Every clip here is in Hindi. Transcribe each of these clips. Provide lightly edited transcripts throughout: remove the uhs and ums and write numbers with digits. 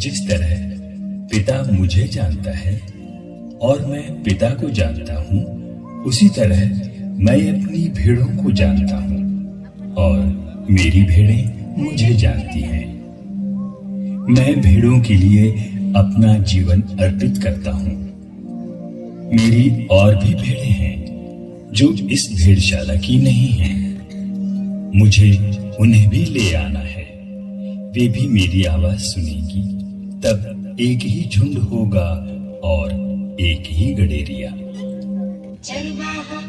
जिस तरह पिता मुझे जानता है और मैं पिता को जानता हूँ, उसी तरह मैं अपनी भेड़ों को जानता हूँ और मेरी भेड़ें मुझे जानती हैं। मैं भेड़ों के लिए अपना जीवन अर्पित करता हूँ। मेरी और भी भेड़ें हैं जो इस भेड़शाला की नहीं हैं। मुझे उन्हें भी ले आना है। वे भी मेरी आवाज सुनेंगी, तब एक ही झुंड होगा और एक ही गडेरिया। चरवाहा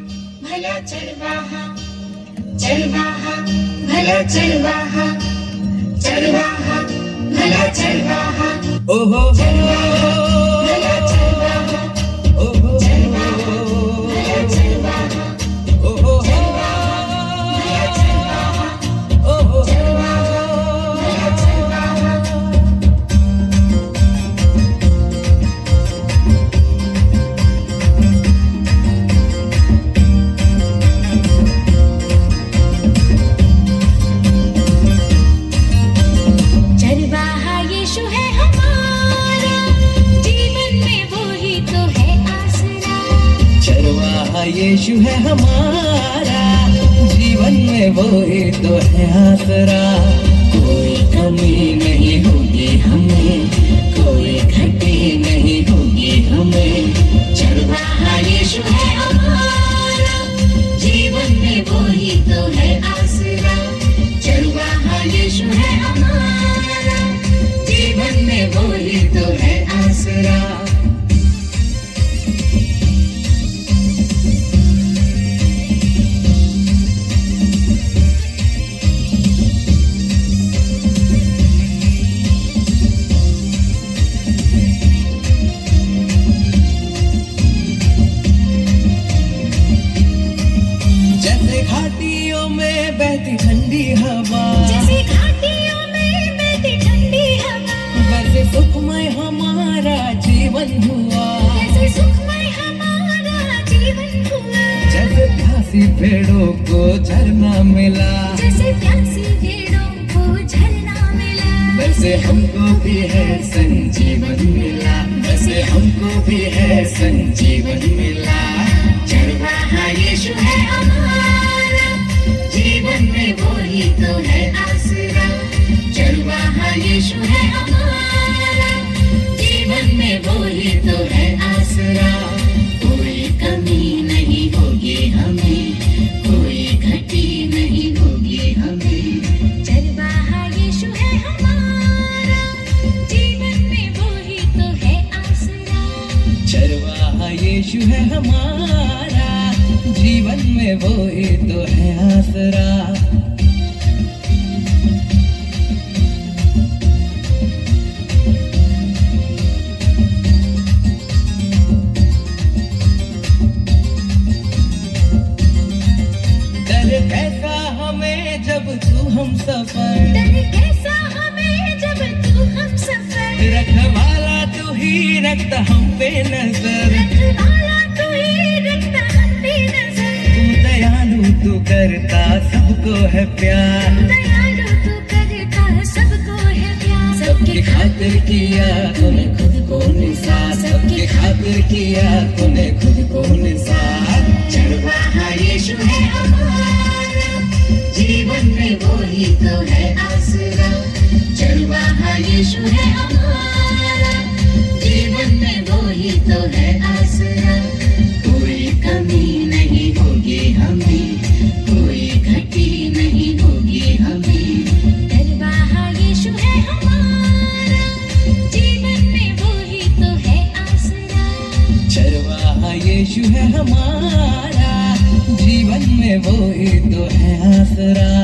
भला चरवाहा, चरवाहा भला चरवाहा, चरवाहा भला चरवाहा, ओहो भला चरवाहा, ओहो भला चरवाहा, ओहो भला चरवाहा, ओहो भला चरवाहा। चरवाहा यीशु है हमारा, जीवन में वो ही तो है आसरा। चरवाहा यीशु है हमारा, जीवन में वो ही तो है आसरा। कोई कमी नहीं होगी हमें, कोई घटी नहीं होगी हमें। चरवाहा यीशु है हमारा, जीवन में वो ही तो है आसरा। चरवाहा यीशु है हमारा, जीवन में वो ही तो है आसरा। जैसे घाटियों में बहती ठंडी हवा, जैसे घाटियों में बहती ठंडी हवा, वैसे सुखमय हमारा जीवन हुआ। जैसे सुखमय हमारा जीवन हुआ। जैसे प्यासी भेड़ों को झरना मिला, जैसे प्यासी भेड़ों को झरना मिला, वैसे हमको भी है संजीवन मिला, वैसे हमको भी है संजीवन मिला। चरवाहा यीशु है हमारा, जीवन में वो ही तो है आसरा। चरवाहा यीशु है हमारा, जीवन में वो ही तो है आसरा। कोई कमी नहीं होगी हमें, कोई घटी नहीं होगी हमें। चरवाहा यीशु है हमारा, जीवन में वो ही तो है आसरा। चरवाहा यीशु है हमारा, जीवन में वो ही तो है आसरा। डर कैसा हमें जब तू हम सफर, डर कैसा हमें जब तू हम सफर। रखवाला तू ही रखता हम पे नजर। रखवाला तू ही रखता हम पे नजर। तू दयालु तू करता सबको है प्यार, दयालु तू करता सबको है प्यार। सबकी खातिर किया तूने खुद को निसार, सबकी खातिर किया तूने खुद को निसार। चरवाहा यीशु है हमारा, जीवन में वो ही तो है आसरा। चरवाहा यीशु है हमारा, जीवन में वो ही तो है आसरा। कोई कमी नहीं होगी हमें, कोई घटी नहीं होगी हमें। चरवाहा यीशु है हमारा, जीवन में वो ही तो है आसरा। चरवाहा यीशु है हमारा, जीवन में वो ही तो है आसरा।